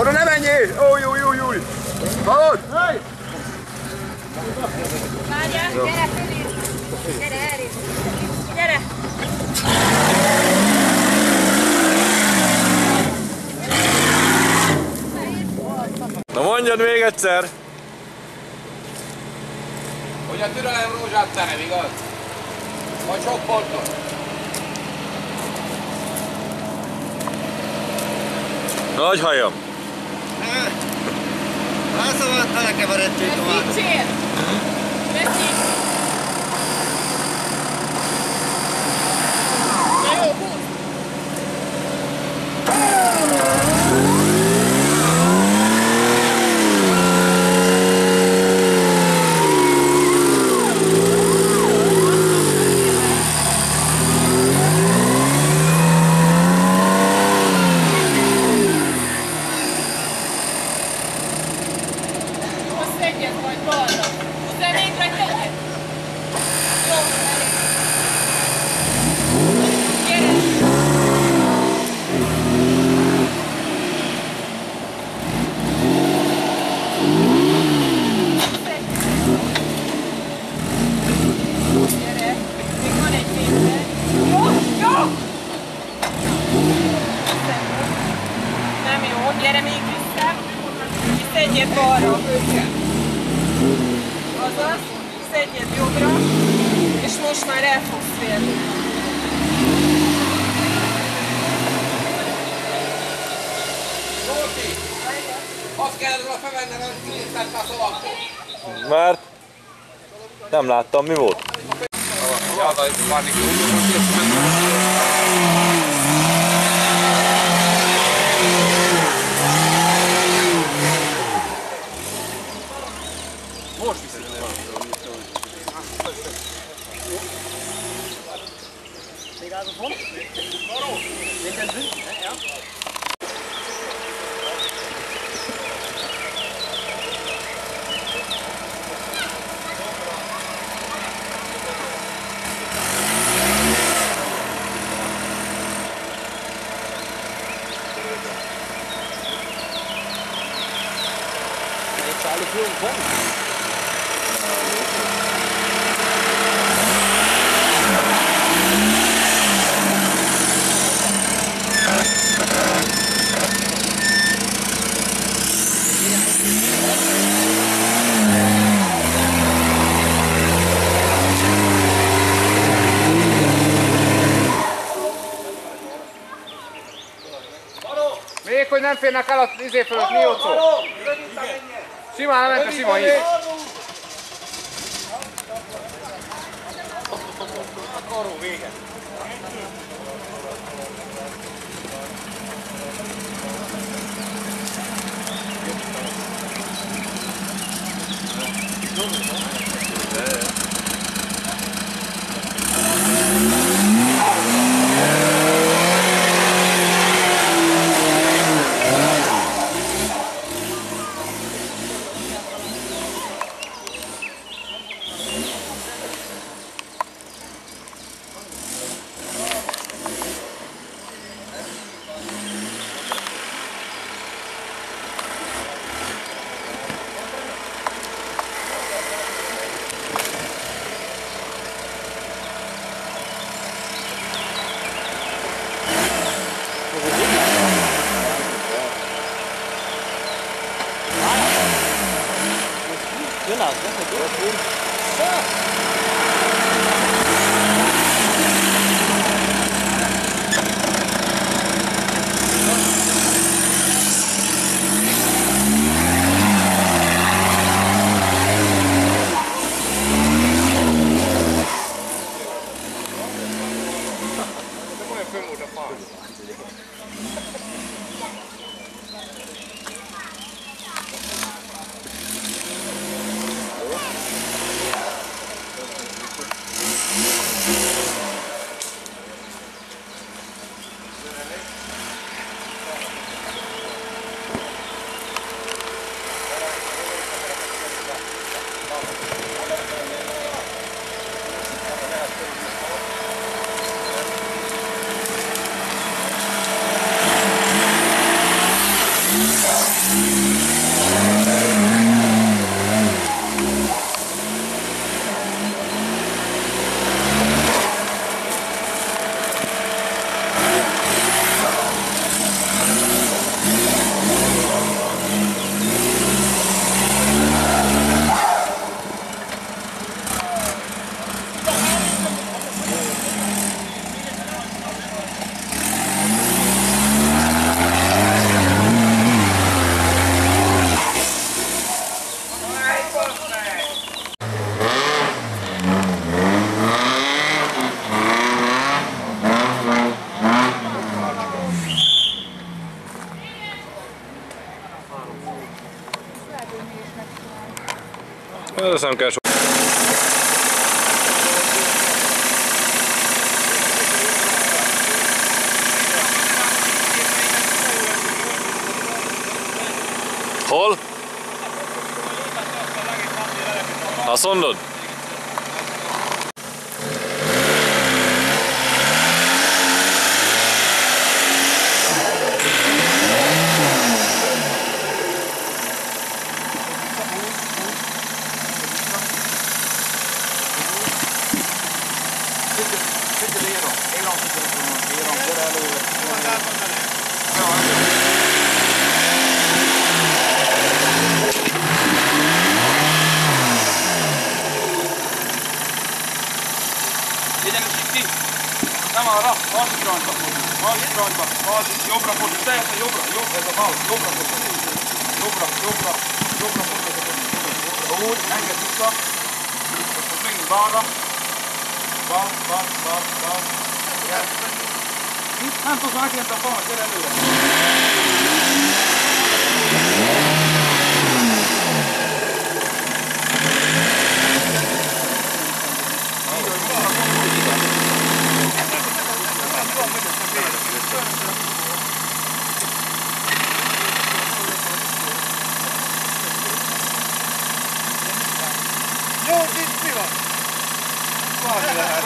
Oda ne menjél! Új! Hallod? Várjál, gyere fölé! Gyere, elég! Gyere! Na mondjad még egyszer! Hogy a türelem rózsát terem, igaz? Vagy sok pontot? Nagy hajam! Szóval belekeveredtünk tovább. Fűtsél! Veszik! Na jó, húzd! Egyet vagy balra. Hozzá még vagy egyet? Jó, elég. Gyere! Gyere! Még van egy pénzed. Jó! Nem jó, gyere még vissza. Vissza egyet balra. Azaz, szedjed jobbra, és most már el fogsz férni. Zsolti! Azt kellett volna felvenned, hogy kinéztette a szalagból. Mert nem láttam, mi volt? Jaj, várni most viszont Még az van? Arról? Még ez bűn? Ja. még hogy nem férnek el az izé fölött, mi ott szó? Simán lement a sima hív. Arról vége. azt nem kell sok. Hol? Azt mondod? Nem arra, az irányba fordul, jobbra fordul, teljesen jobbra, ez a bal, jobbra fordul, jobbra fordul, jobbra, úgy, enged vissza, most megint balra, bal, nem tudsz már megjelent a falnak, gyere előre.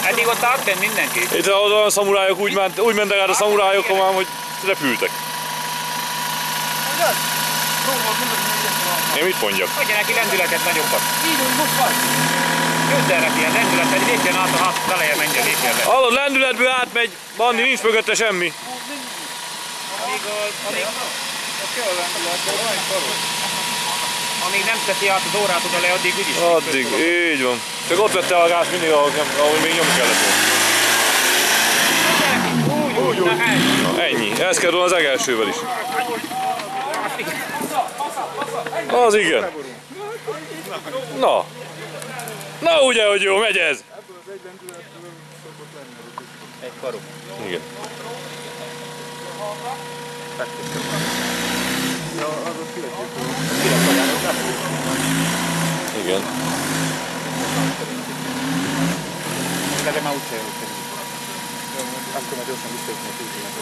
Eddig ott állt benn mindenki. Itt a szamurájok úgy mentek át a szamurájokon már, hogy repültek. Én mit mondjak? Adja neki lendületet nagyobbat. Így, most vagy. Küld el neki ilyen lendületet, hogy lépjen át a ház feleje, menjen, lépjen le. Hallod, lendületből átmegy, Bandi, nincs mögötte semmi. Amíg nem teszi át az órát oda le, addig úgyis. Addig, így van. Csak ott vette a gáz mindig, ahol még nyomni kellett volna. Úgy. Na, ennyi. Ez kell volna az egelsővel is. Az igen. Na. Na ugye, hogy jó, megy ez. Egy karu. Igen. Igen. De már úgyse jól kerül. Azt kell már gyorsan visszaütni a tűzőnek.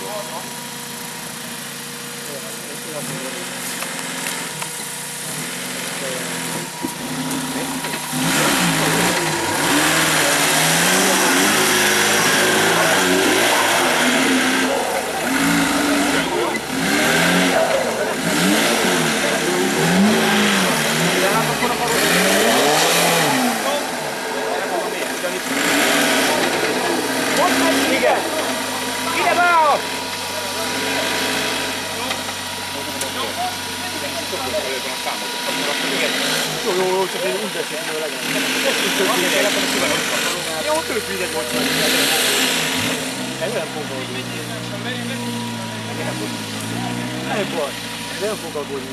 Ide be! Jó, csak én úgy beszéltem, hogy legalább. Jó, tök mindegy volt. Ez nem fog aggódni. Nem fog aggódni.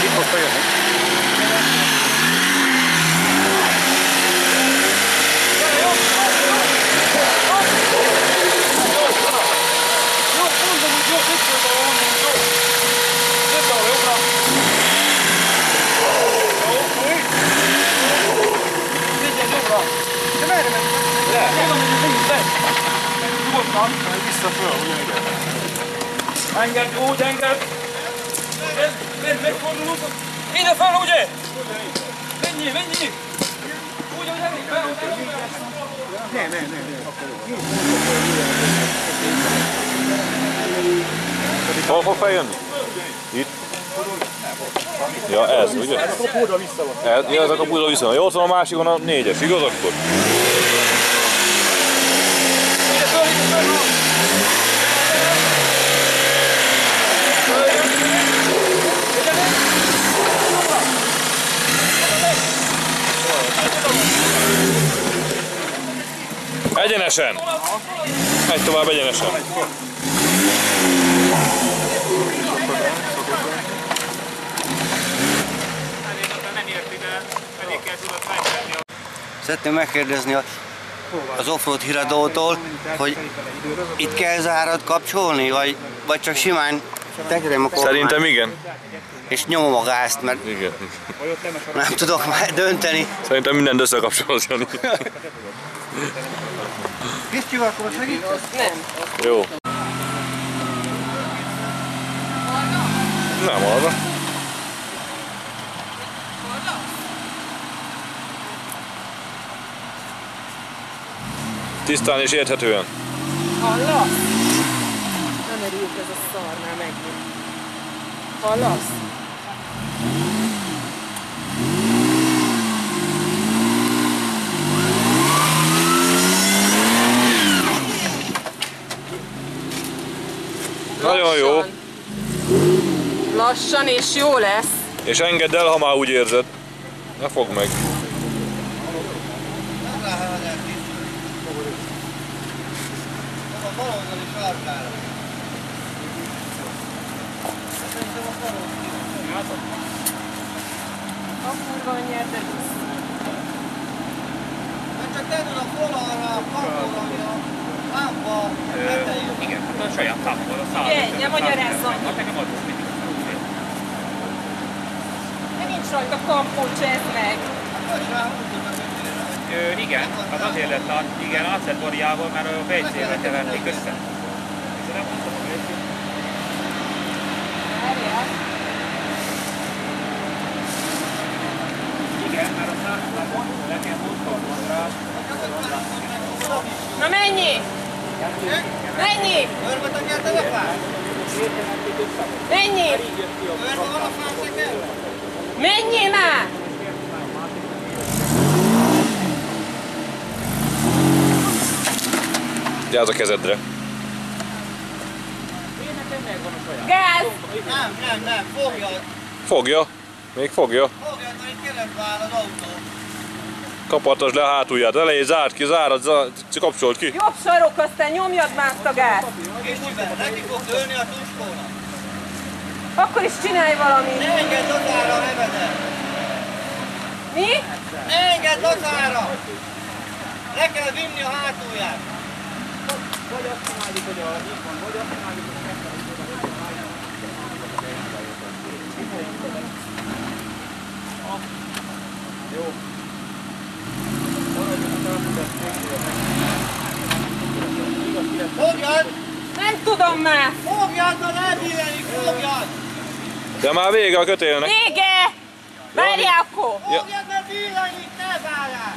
Itt most bejönnek. Vissza föl, ugyanilyen. Engedd, úgy engedd! Megfordulunk! Ide fel, ugye? Mennyi! Úgy, hogy elég fel, Nem. Hol fog feljönni? Itt? Ja, ez, ugye? Ez a kapóra vissza van. Ja, ez a kapóra vissza van. Jó, ott van a másikon a 4-es, igaz akkor? Egyenesen! Megy tovább egyenesen. Szeretném megkérdezni, az offroad híradótól, hogy itt kell zárat kapcsolni, vagy csak simán tekerem a kormányt. Szerintem igen. És nyomom a gázt, mert Igen. nem tudok már dönteni. Szerintem mindent összekapcsolsz, Jani. Kicsivel akkor segítsek? Nem. Jó. Nem arra. Tisztán és érthetően. Hallasz? Nem örült ez a szar már megint. Hallasz? Nagyon jó. Lassan és jó lesz. És engedd el, ha már úgy érzed. Ne fogd meg. A kurva anyját, de visz. Csak te tudod volalra, kapcsolni a lámpa tetején. Igen, hát a saját tápból, a száll. Igen, ne magyarázz annyit. Hát nekem adott mindig. De nincs rajta kampó, csezd meg. Igen, hát azért lett igen, át lett variával, mert a WC-vel keverték össze. És nem mondtam a WC-t. Várjál. Igen, mert a szállapon le kell mondtam rá. Na mennyi? Mennyi? Körbe tekerted a fát? Mennyi? Körbe van a fát tekerve? Mennyi már? Gyász a kezedre. Gáz! Nem, fogjad. Fogja. Még fogja. Fogjad, mert itt keresztbe áll az autó. Kapartasd le a hátulját. Elejét zárd ki, kapcsold ki. Jobb sarok, aztán nyomjad már azt a gázt. Kicsiben, neki fog dőlni a tuskónak. Akkor is csinálj valamit. Ne engedd lazára a nevedet. Mi? Ne engedd lazára. Le kell vinni a hátulját. Vagy azt csináljuk, hogy a nyitban, vagy azt csináljuk, hogy jó. Fogjad! Nem tudom már. Fogjad, ha elbillenik, fogjad! De már vége a kötélnek. Vége! Várjál akkor. Fogjad, mert billenik, ne várjál!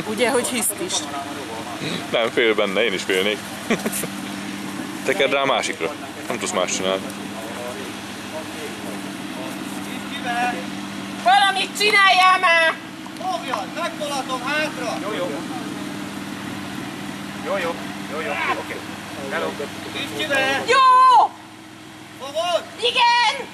Ugye, hogy hiszt is. Nem, fél benne, én is félnék. Tekerd rá a másikra. Nem tudsz más csinálni. Kivel? Valamit csináljál már! Fogjad, megtolatom hátra! Jó, oké. Hello. Kivel? Jó! Fogod? Igen!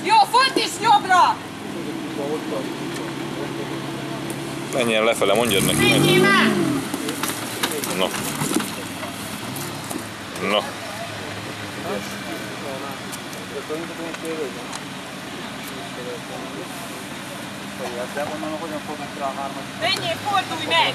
Jó, font is jobbra! Menjen lefele, mondjad neki. Menjél már! No. No. Menjél, fordulj meg!